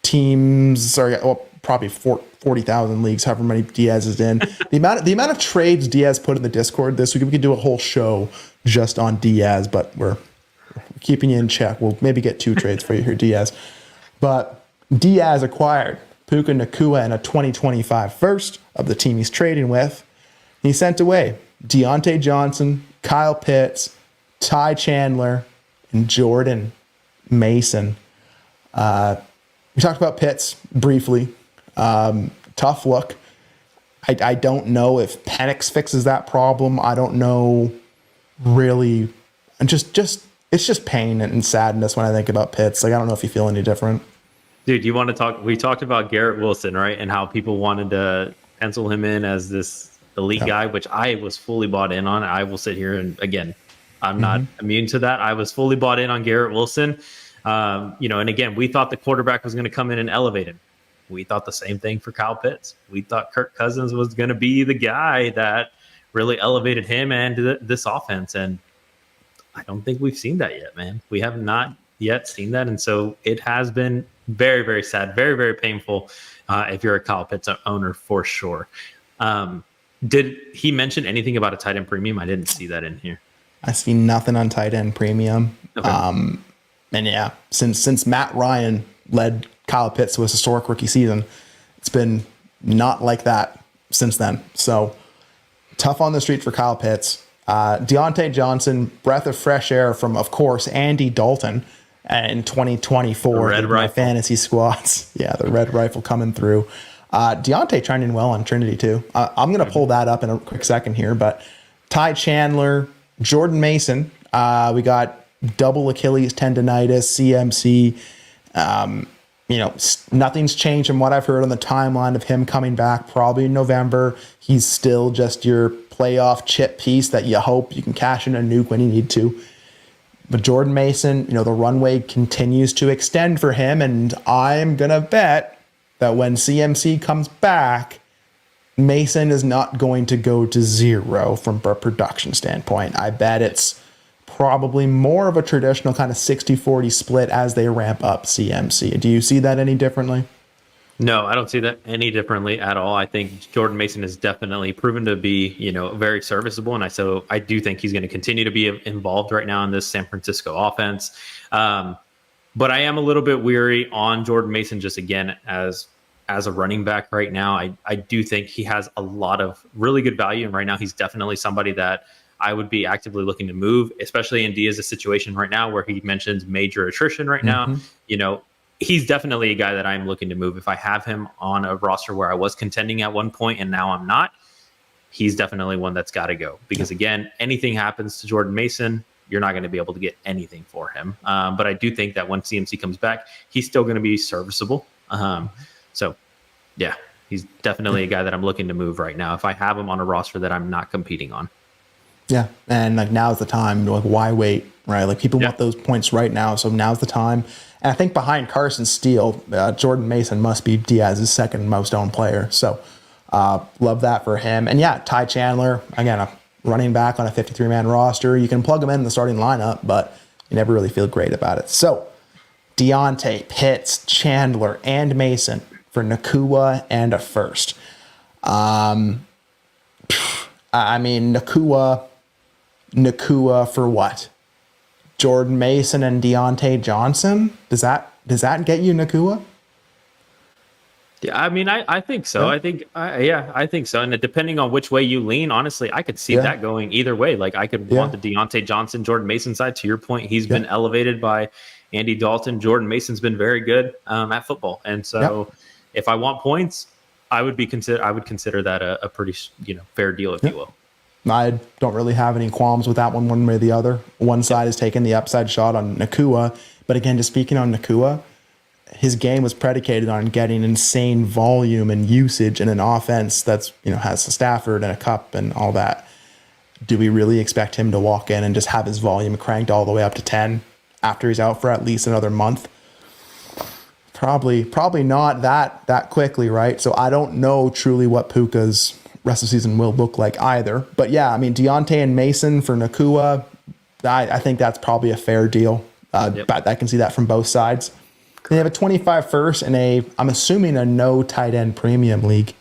teams. Sorry, well, probably 40,000 leagues, however many Diaz is in. the amount of trades Diaz put in the Discord this week, we could do a whole show just on Diaz, but we're keeping you in check. We'll maybe get 2 trades for you here, Diaz. But Diaz acquired Puka Nacua and a 2025 first of the team he's trading with. He sent away Deontay Johnson, Kyle Pitts, Ty Chandler, and Jordan Mason. We talked about Pitts briefly. Tough look. I don't know if Penix fixes that problem. I don't know really. And just it's just pain and sadness when I think about Pitts. Like, I don't know if you feel any different. Dude, you want to talk? We talked about Garrett Wilson, right? And how people wanted to pencil him in as this elite guy, which I was fully bought in on. I will sit here and, again, I'm not immune to that. I was fully bought in on Garrett Wilson. And again, we thought the quarterback was going to come in and elevate him. We thought the same thing for Kyle Pitts. We thought Kirk Cousins was going to be the guy that really elevated him and this offense. And I don't think we've seen that yet, man. We have not yet seen that. And so it has been very, very sad, very, very painful if you're a Kyle Pitts owner for sure. Did he mention anything about a tight end premium? I didn't see that in here. I see nothing on tight end premium. Okay. And yeah, since Matt Ryan led Kyle Pitts to his historic rookie season, it's been not like that since then. So tough on the street for Kyle Pitts. Deontay Johnson, breath of fresh air from, of course, Andy Dalton in 2024. Red my Rifle. fantasy squads. Yeah, the Red Rifle coming through. Deontay trending well on Trinity too. I'm going to pull that up in a quick second here, but Ty Chandler, Jordan Mason, we got double Achilles tendonitis, CMC. Nothing's changed from what I've heard on the timeline of him coming back probably in November. He's still just your playoff chip piece that you hope you can cash in a nuke when you need to. But Jordan Mason, the runway continues to extend for him, and I'm going to bet that when CMC comes back, Mason is not going to go to zero from a production standpoint. I bet it's probably more of a traditional kind of 60-40 split as they ramp up CMC. Do you see that any differently? No, I don't see that any differently at all. I think Jordan Mason has definitely proven to be, very serviceable. And I do think he's going to continue to be involved right now in this San Francisco offense. But I am a little bit weary on Jordan Mason just, again, as a running back right now. I do think he has a lot of really good value. And right now he's definitely somebody that I would be actively looking to move, especially in Diaz's situation right now where he mentions major attrition right now. He's definitely a guy that I'm looking to move. If I have him on a roster where I was contending at one point and now I'm not, he's definitely one that's got to go. Because again, anything happens to Jordan Mason, you're not going to be able to get anything for him. But I do think that when CMC comes back, he's still going to be serviceable. Yeah, he's definitely a guy that I'm looking to move right now if I have him on a roster that I'm not competing on. Yeah, and now's the time. Why wait, right? Like people want those points right now, so now's the time. And I think behind Carson Steele, Jordan Mason must be Diaz's second most owned player. So love that for him. And yeah, Ty Chandler, again, a running back on a 53-man roster. You can plug him in the starting lineup, but you never really feel great about it. So Deontay, Pitts, Chandler, and Mason for Nacua and a first. Nacua for what? Jordan Mason and Deontay Johnson? Does that get you Nacua? Yeah, I mean, I think so. Yeah. I think so. And depending on which way you lean, honestly, I could see that going either way. Like I could want the Deontay Johnson, Jordan Mason side. To your point, he's been elevated by Andy Dalton. Jordan Mason's been very good at football, and so if I want points, I would consider that a pretty fair deal, if you will. I don't really have any qualms with that one way or the other. One side is taking the upside shot on Nakua, but again, just speaking on Nakua, his game was predicated on getting insane volume and usage in an offense that's has a Stafford and a Cup and all that. Do we really expect him to walk in and just have his volume cranked all the way up to 10 after he's out for at least another month? Probably not that quickly, right? So I don't know truly what Puka's rest of the season will look like either. But yeah, I mean, Deontay and Mason for Nakua, I think that's probably a fair deal. But I can see that from both sides. They have a 25 first and I'm assuming a no tight end premium league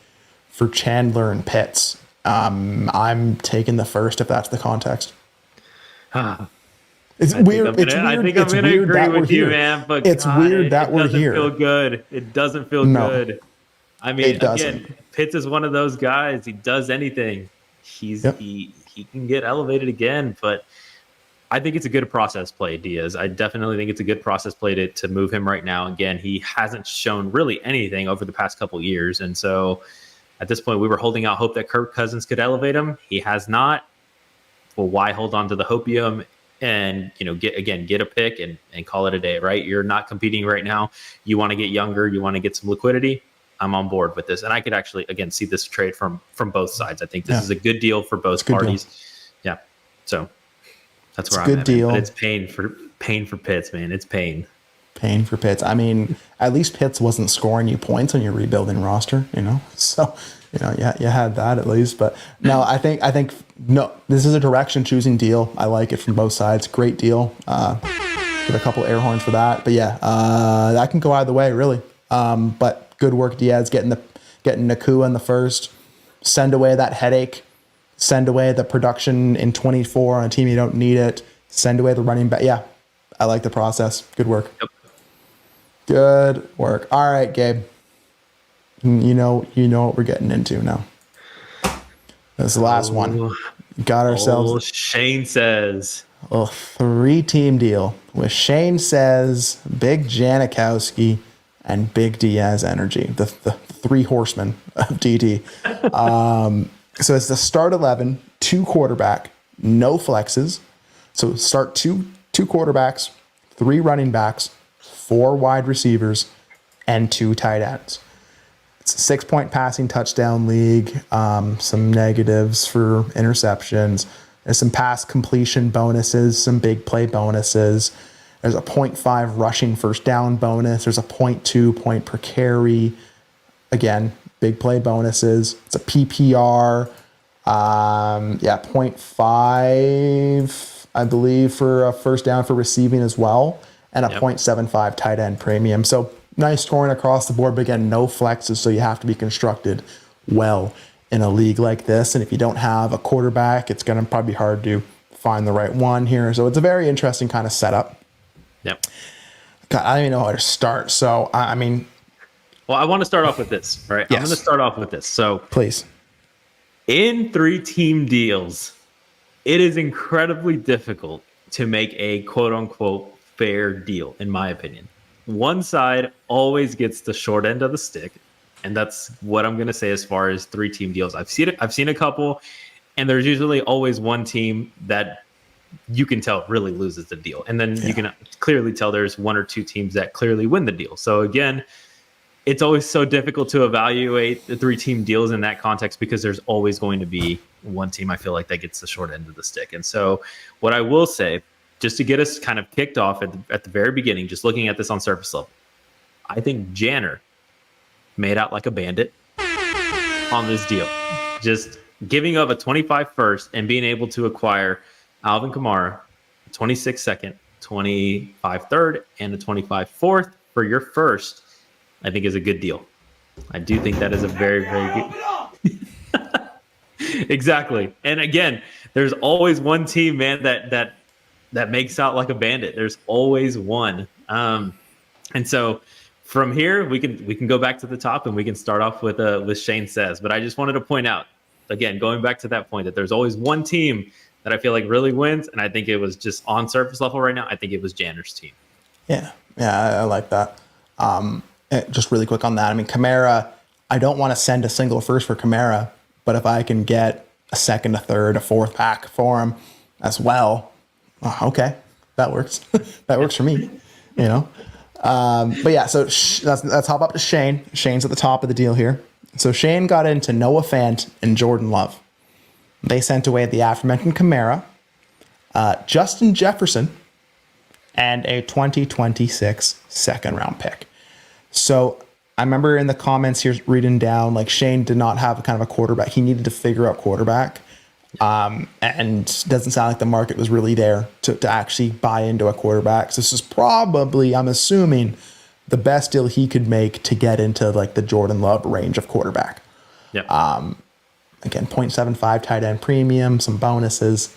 for Chandler and Pitts. I'm taking the first if that's the context. It's weird. I think I'm going to agree with you, man. But it's weird that we're here. It doesn't feel good. It doesn't feel good. I mean, again, Pitts is one of those guys. He does anything. He can get elevated again, but I think it's a good process play, Diaz. I definitely think it's a good process play to move him right now. Again, he hasn't shown really anything over the past couple of years. And so at this point, we were holding out hope that Kirk Cousins could elevate him. He has not. Well, why hold on to the hopium and, get a pick and call it a day, right? You're not competing right now. You want to get younger. You want to get some liquidity. I'm on board with this. And I could actually, again, see this trade from both sides. I think this is a good deal for both parties. Deal. Yeah. So that's where I'm at. Deal. But it's pain for Pitts, man. It's pain. Pain for Pitts. I mean, at least Pitts wasn't scoring you points on your rebuilding roster, So, you had that at least. But no, I think no, this is a direction choosing deal. I like it from both sides. Great deal. Get a couple air horns for that. But yeah, that can go either way, really. But good work, Diaz, getting Nakua in the first. Send away that headache. Send away the production in 24 on a team you don't need it. Send away the running back. Yeah, I like the process. Good work. Yep. Good work. All right, Gabe. You know what we're getting into now. This is the last one. Got ourselves. Shane Says. A 3-team deal with Shane Says, Big Janikowski, and Big Diaz Energy, the 3 horsemen of DD. So it's the start 11, 2 quarterback, no flexes. So start two quarterbacks, 3 running backs, 4 wide receivers, and 2 tight ends. It's a 6-point passing touchdown league. Some negatives for interceptions. There's some pass completion bonuses, some big play bonuses. There's a 0.5 rushing first down bonus. There's a 0.2 point per carry. Again, big play bonuses. It's a PPR. 0.5, I believe, for a first down for receiving as well. And a 0.75 tight end premium. So nice scoring across the board, but again, no flexes. So you have to be constructed well in a league like this. And if you don't have a quarterback, it's going to probably be hard to find the right one here. So it's a very interesting kind of setup. Yep. God, I don't even know how to start. So, I mean. Well, I want to start off with this, right? Yes. I'm going to start off with this. So, please. In 3-team deals, it is incredibly difficult to make a quote unquote fair deal, in my opinion. One side always gets the short end of the stick. And that's what I'm going to say as far as 3-team deals. I've seen a couple, and there's usually always one team that you can tell really loses the deal. And then you can clearly tell there's 1 or 2 teams that clearly win the deal. So again, it's always so difficult to evaluate the 3-team deals in that context because there's always going to be one team, I feel like, that gets the short end of the stick. And so what I will say, just to get us kind of kicked off at the very beginning, just looking at this on surface level, I think Janner made out like a bandit on this deal. Just giving up a 25 first and being able to acquire Alvin Kamara, 26 second, 25 third, and a 25 fourth for your first, I think is a good deal. I do think that is a very, very good. Exactly. And again, there's always one team, man, that makes out like a bandit. There's always one. And so from here, we can go back to the top and we can start off with Shane Says. But I just wanted to point out, again, going back to that point, that there's always one team that I feel like really wins, and I think it was just on surface level right now. I think it was Janner's team. Yeah, I like that. Just really quick on that. I mean, Kamara, I don't want to send a single first for Kamara, but if I can get a second, a third, a fourth pack for him as well, okay, that works. That works for me, you know. But yeah, so let's hop up to Shane. Shane's at the top of the deal here. So Shane got into Noah Fant and Jordan Love. They sent away the aforementioned Kamara, Justin Jefferson, and a 2026 second round pick. So I remember in the comments here reading down, like, Shane did not have a kind of a quarterback. He needed to figure out quarterback. And doesn't sound like the market was really there to actually buy into a quarterback. So this is probably, I'm assuming, the best deal he could make to get into like the Jordan Love range of quarterback. Yeah. Again, 0.75 tight end premium, some bonuses.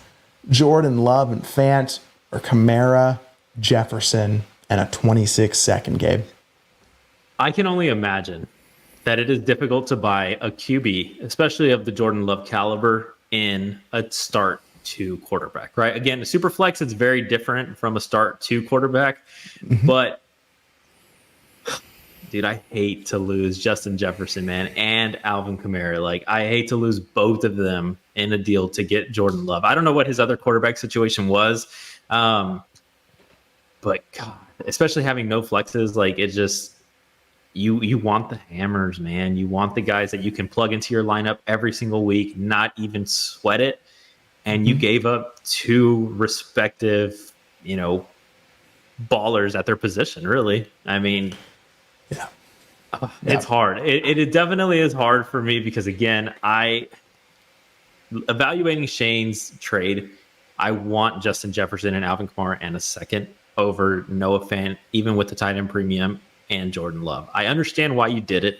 Jordan Love and Fant, or Kamara, Jefferson, and a 26 second, Gabe. I can only imagine that it is difficult to buy a QB, especially of the Jordan Love caliber, in a start to quarterback, right? Again, the super flex, it's very different from a start to quarterback, but dude, I hate to lose Justin Jefferson, man, and Alvin Kamara. Like, I hate to lose both of them in a deal to get Jordan Love. I don't know what his other quarterback situation was, but God, especially having no flexes, like, it just, you want the hammers, man. You want the guys that you can plug into your lineup every single week, not even sweat it. And you gave up two respective, ballers at their position, really. I mean, yeah. It's hard. It definitely is hard for me because, again, evaluating Shane's trade, I want Justin Jefferson and Alvin Kamara and a second over Noah Fant, even with the tight end premium, and Jordan Love. I understand why you did it.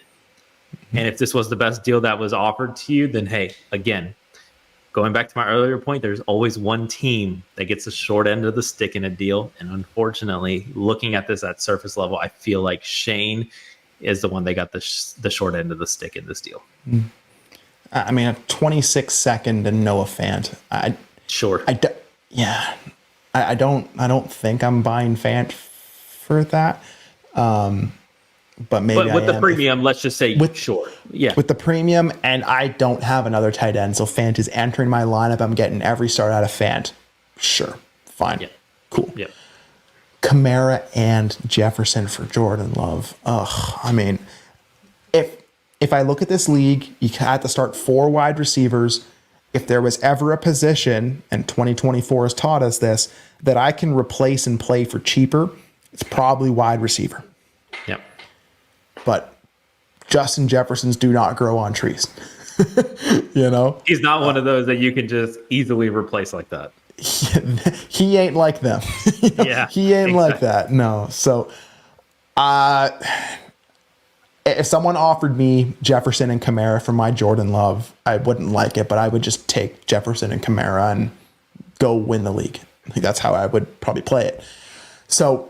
And if this was the best deal that was offered to you, then hey, again, going back to my earlier point, there's always one team that gets the short end of the stick in a deal. And unfortunately, looking at this at surface level, I feel like Shane is the one that got the short end of the stick in this deal. I mean, a 26 second and Noah Fant. Sure. I don't think I'm buying Fant for that. But maybe with the premium, let's just say sure. Yeah. With the premium, and I don't have another tight end, so Fant is entering my lineup. I'm getting every start out of Fant. Sure. Fine. Yeah. Cool. Yeah. Kamara and Jefferson for Jordan Love. Ugh. I mean, if I look at this league, you had to start 4 wide receivers. If there was ever a position, and 2024 has taught us this, that I can replace and play for cheaper, it's probably wide receiver. Yep. But Justin Jefferson's do not grow on trees. He's not one of those that you can just easily replace like that. He ain't like them. Yeah. He ain't like that. No. So if someone offered me Jefferson and Kamara for my Jordan Love, I wouldn't like it, but I would just take Jefferson and Kamara and go win the league. I think that's how I would probably play it. So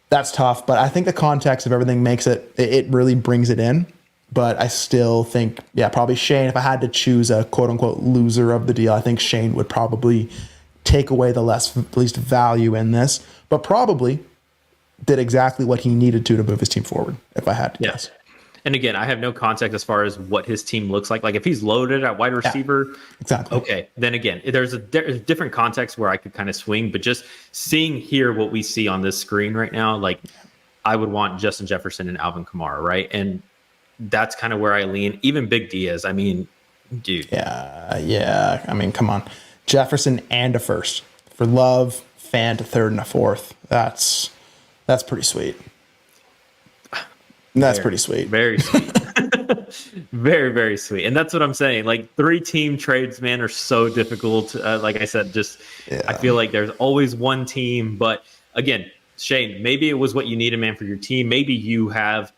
that's tough, but I think the context of everything makes it really brings it in. But I still think, probably Shane, if I had to choose a quote unquote loser of the deal, I think Shane would probably take away the least value in this, but probably did exactly what he needed to move his team forward, if I had to guess. And again, I have no context as far as what his team looks like. Like, if he's loaded at wide receiver, exactly. Okay. Then again, there's a different context where I could kind of swing. But just seeing here what we see on this screen right now, like, I would want Justin Jefferson and Alvin Kamara, right? And that's kind of where I lean. Even Big Diaz. I mean, dude. Yeah. I mean, come on, Jefferson and a first for Love, Fant a third and a fourth. That's pretty sweet. That's pretty sweet. Very sweet. Very, very sweet. And that's what I'm saying. Like, 3-team trades, man, are so difficult. Like I said, I feel like there's always one team. But again, Shane, maybe it was what you needed, man, for your team. Maybe you have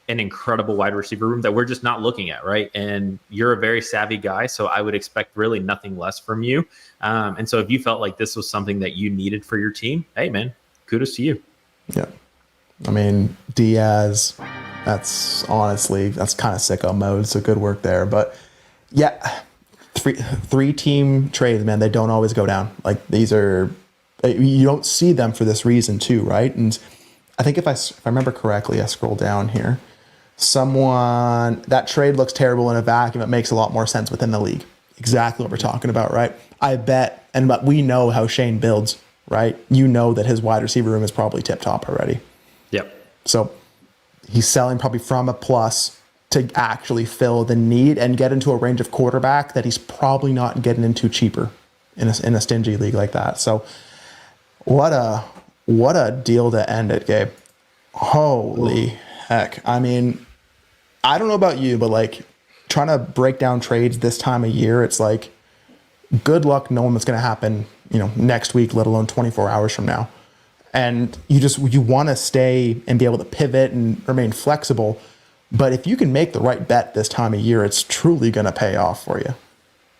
an incredible wide receiver room that we're just not looking at, right? And you're a very savvy guy, so I would expect really nothing less from you. And so if you felt like this was something that you needed for your team, hey, man, kudos to you. Yeah. I mean, Diaz, that's kind of sicko mode. So good work there. But yeah, three team trades, man, they don't always go down. Like these are, you don't see them for this reason too, right? And I think if I remember correctly, I scroll down here. That trade looks terrible in a vacuum. It makes a lot more sense within the league. Exactly what we're talking about, right? I bet, but we know how Shane builds, right? You know that his wide receiver room is probably tip top already. Yep. So he's selling probably from a plus to actually fill the need and get into a range of quarterback that he's probably not getting into cheaper in a stingy league like that. So what a deal to end it, Gabe. Holy heck. I mean, I don't know about you, but like trying to break down trades this time of year, it's like good luck knowing what's going to happen, next week, let alone 24 hours from now. And you want to stay and be able to pivot and remain flexible. But if you can make the right bet this time of year, it's truly going to pay off for you.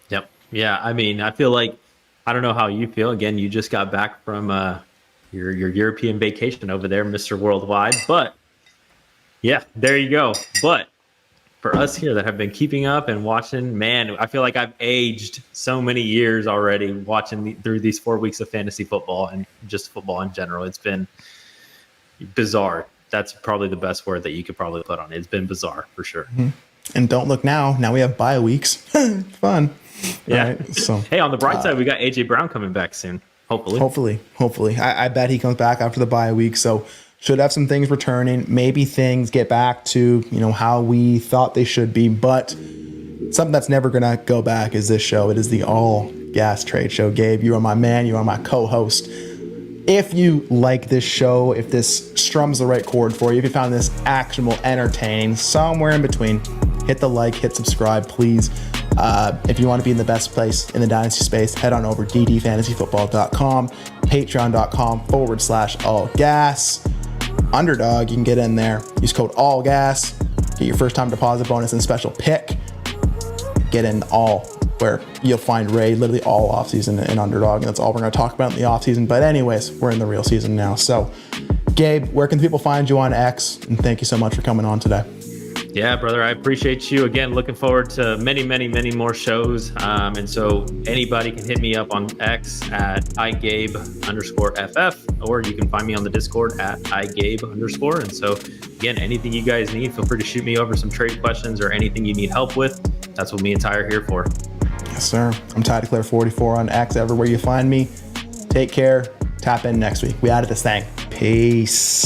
Yep. Yeah. I mean, I feel like, I don't know how you feel. Again, you just got back from your European vacation over there, Mr. Worldwide. But yeah, there you go. But for us here that have been keeping up and watching, man, I feel like I've aged so many years already watching through these 4 weeks of fantasy football and just football in general. It's been bizarre. That's probably the best word that you could probably put on it. It's been bizarre for sure. Mm-hmm. And don't look now. Now we have bye weeks. Fun. Yeah. Right, so hey, on the bright side, we got AJ Brown coming back soon. Hopefully. I bet he comes back after the bye week. So should have some things returning. Maybe things get back to, how we thought they should be. But something that's never going to go back is this show. It is the All Gas Trade Show. Gabe, you are my man. You are my co-host. If you like this show, if this strums the right chord for you, if you found this actionable, entertaining, somewhere in between, hit the like, hit subscribe, please. If you want to be in the best place in the Dynasty space, head on over ddfantasyfootball.com, patreon.com/allgas. Underdog, you can get in there. Use code ALLGAS. Get your first time deposit bonus and special pick. Get in all, where you'll find Ray literally all offseason in Underdog. And that's all we're going to talk about in the offseason. But anyways, we're in the real season now. So, Gabe, where can people find you on X? And thank you so much for coming on today. Yeah, brother, I appreciate you. Again, looking forward to many, many, many more shows. And so anybody can hit me up on X at @IGabe_FF, or you can find me on the Discord at @IGabe_. And so again, anything you guys need, feel free to shoot me over some trade questions or anything you need help with. That's what me and Ty are here for. Yes, sir. I'm Ty Declare 44 on X, everywhere you find me. Take care. Tap in next week. We out of this thing. Peace.